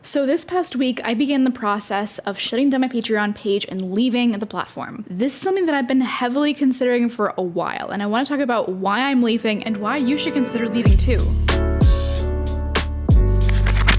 So this past week, I began the process of shutting down my Patreon page and leaving the platform. This is something that I've been heavily considering for a while, and I want to talk about why I'm leaving and why you should consider leaving too.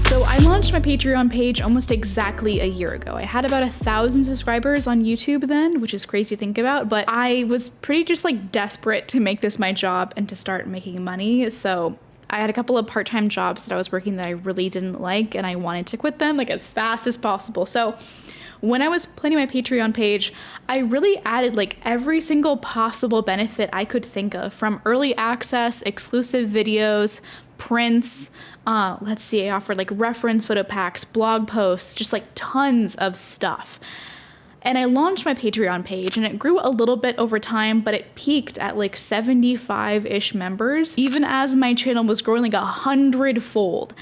So I launched my Patreon page almost exactly a year ago. I had about 1,000 subscribers on YouTube then, which is crazy to think about, but I was pretty just desperate to make this my job and to start making money. So I had a couple of part-time jobs that I was working that I really didn't like, and I wanted to quit them as fast as possible. So when I was planning my Patreon page, I really added every single possible benefit I could think of, from early access, exclusive videos, prints, I offered reference photo packs, blog posts, just tons of stuff. And I launched my Patreon page and it grew a little bit over time, but it peaked at 75-ish members, even as my channel was growing 100-fold.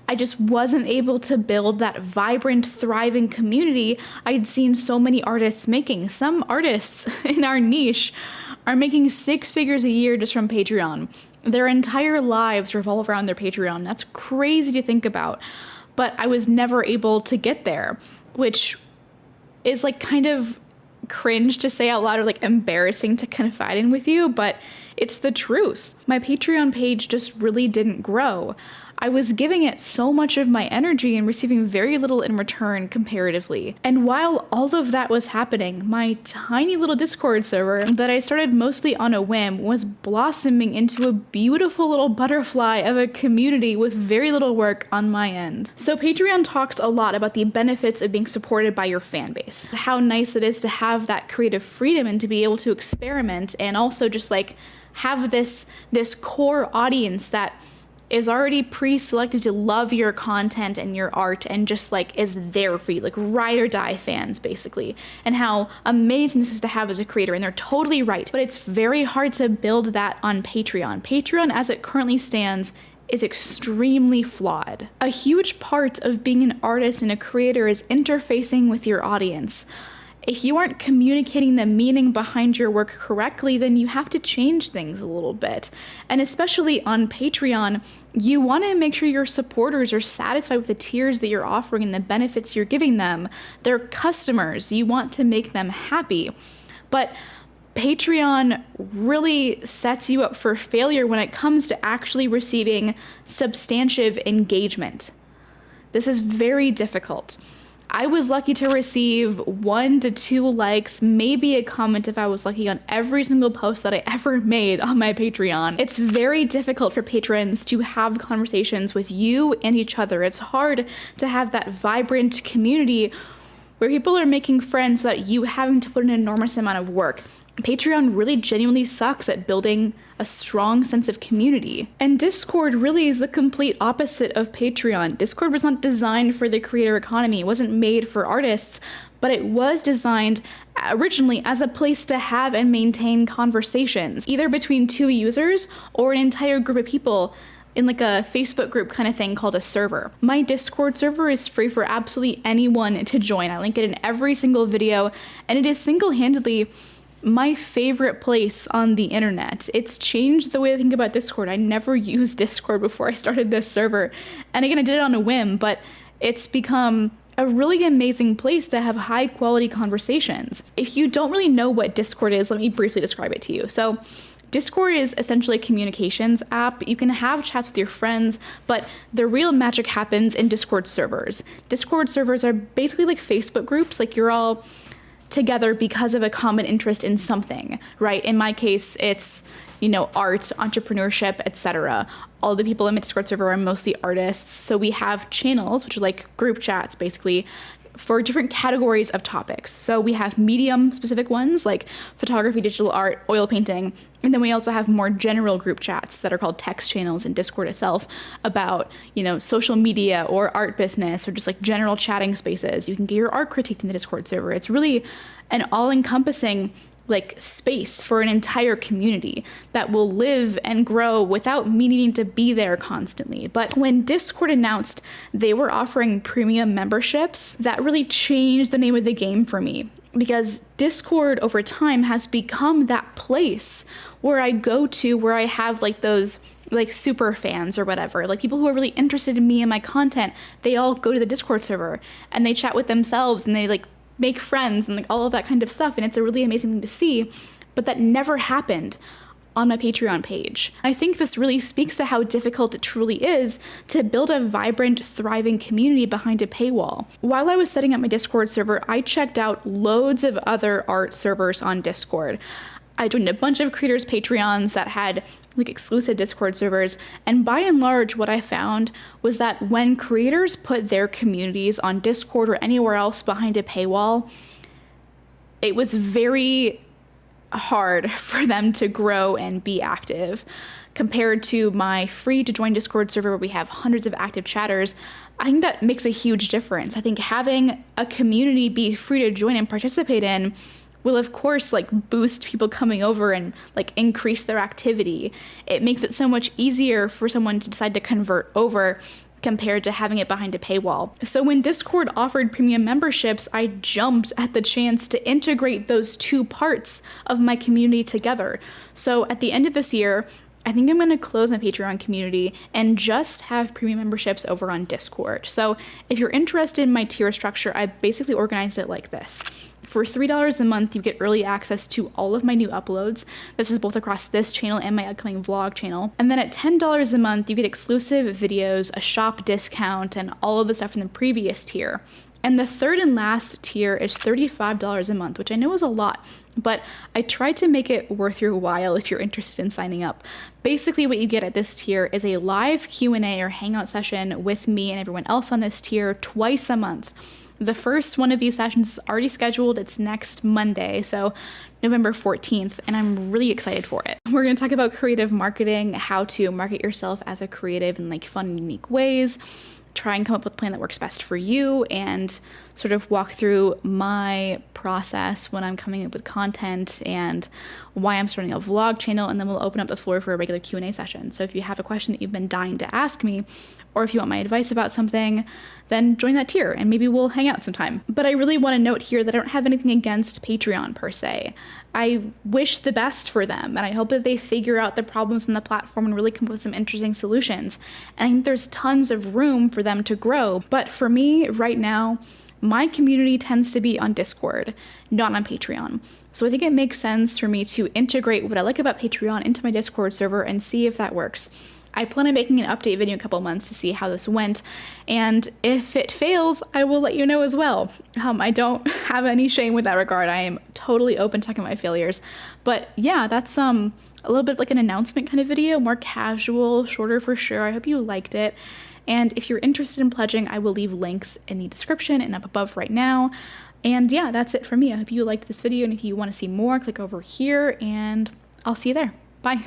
I just wasn't able to build that vibrant, thriving community I'd seen so many artists making. Some artists in our niche are making 6 figures a year just from Patreon. Their entire lives revolve around their Patreon. That's crazy to think about. But I was never able to get there, which is kind of cringe to say out loud, or embarrassing to confide in with you, but it's the truth. My Patreon page just really didn't grow. I was giving it so much of my energy and receiving very little in return comparatively. And while all of that was happening, my tiny little Discord server that I started mostly on a whim was blossoming into a beautiful little butterfly of a community with very little work on my end. So Patreon talks a lot about the benefits of being supported by your fan base, how nice it is to have that creative freedom and to be able to experiment, and also just have this core audience that is already pre-selected to love your content and your art and just is there for you, ride or die fans basically, and how amazing this is to have as a creator. And they're totally right, but it's very hard to build that on Patreon. Patreon as it currently stands is extremely flawed. A huge part of being an artist and a creator is interfacing with your audience. If you aren't communicating the meaning behind your work correctly, then you have to change things a little bit. And especially on Patreon, you want to make sure your supporters are satisfied with the tiers that you're offering and the benefits you're giving them. They're customers. You want to make them happy. But Patreon really sets you up for failure when it comes to actually receiving substantive engagement. This is very difficult. I was lucky to receive 1 to 2 likes, maybe a comment if I was lucky, on every single post that I ever made on my Patreon. It's very difficult for patrons to have conversations with you and each other. It's hard to have that vibrant community where people are making friends without you having to put an enormous amount of work. Patreon really genuinely sucks at building a strong sense of community. And Discord really is the complete opposite of Patreon. Discord was not designed for the creator economy. It wasn't made for artists, but it was designed originally as a place to have and maintain conversations, either between 2 users or an entire group of people in a Facebook group kind of thing called a server. My Discord server is free for absolutely anyone to join. I link it in every single video, and it is single-handedly my favorite place on the internet. It's changed the way I think about Discord. I never used Discord before I started this server. And again, I did it on a whim, but it's become a really amazing place to have high quality conversations. If you don't really know what Discord is, let me briefly describe it to you. So Discord is essentially a communications app. You can have chats with your friends, but the real magic happens in Discord servers. Discord servers are basically like Facebook groups. You're all together because of a common interest in something, right? In my case, it's, art, entrepreneurship, etc. All the people in my Discord server are mostly artists. So we have channels, which are group chats, basically, for different categories of topics. So we have medium specific ones like photography, digital art, oil painting. And then we also have more general group chats that are called text channels in Discord itself about, social media or art business, or just general chatting spaces. You can get your art critiqued in the Discord server. It's really an all-encompassing space for an entire community that will live and grow without me needing to be there constantly. But when Discord announced they were offering premium memberships, that really changed the name of the game for me. because Discord over time has become that place where I go to, where I have like those like super fans or whatever, like people who are really interested in me and my content. They all go to the Discord server and they chat with themselves and they like make friends and like all of that kind of stuff. And it's a really amazing thing to see, but that never happened on my Patreon page. I think this really speaks to how difficult it truly is to build a vibrant, thriving community behind a paywall. While I was setting up my Discord server, I checked out loads of other art servers on Discord. I joined a bunch of creators' Patreons that had like exclusive Discord servers, and by and large, what I found was that when creators put their communities on Discord or anywhere else behind a paywall, it was very hard for them to grow and be active. Compared to my free to join Discord server where we have hundreds of active chatters, I think that makes a huge difference. I think having a community be free to join and participate in will of course like boost people coming over and like increase their activity. It makes it so much easier for someone to decide to convert over compared to having it behind a paywall. So when Discord offered premium memberships, I jumped at the chance to integrate those two parts of my community together. So at the end of this year, I think I'm going to close my Patreon community and just have premium memberships over on Discord. So if you're interested in my tier structure, I basically organized it like this. For $3 a month, you get early access to all of my new uploads. This is both across this channel and my upcoming vlog channel. And then at $10 a month, you get exclusive videos, a shop discount, and all of the stuff from the previous tier. And the third and last tier is $35 a month, which I know is a lot, but I tried to make it worth your while if you're interested in signing up. Basically, what you get at this tier is a live Q&A or hangout session with me and everyone else on this tier twice a month. The first one of these sessions is already scheduled. It's next Monday, so November 14th, and I'm really excited for it. We're going to talk about creative marketing, how to market yourself as a creative in like fun and unique ways, try and come up with a plan that works best for you, and sort of walk through my process when I'm coming up with content and why I'm starting a vlog channel, and then we'll open up the floor for a regular Q&A session. So if you have a question that you've been dying to ask me, or if you want my advice about something, then join that tier and maybe we'll hang out sometime. But I really want to note here that I don't have anything against Patreon per se. I wish the best for them, and I hope that they figure out the problems in the platform and really come up with some interesting solutions. And I think there's tons of room for them to grow. But for me right now, my community tends to be on Discord, not on Patreon. So I think it makes sense for me to integrate what I like about Patreon into my Discord server and see if that works. I plan on making an update video in a couple months to see how this went, and if it fails, I will let you know as well. I don't have any shame with that regard. I am totally open to talking about my failures. But yeah, that's a little bit like an announcement kind of video, more casual, shorter for sure. I hope you liked it. And if you're interested in pledging, I will leave links in the description and up above right now. And yeah, that's it for me. I hope you liked this video, and if you want to see more, click over here, and I'll see you there. Bye.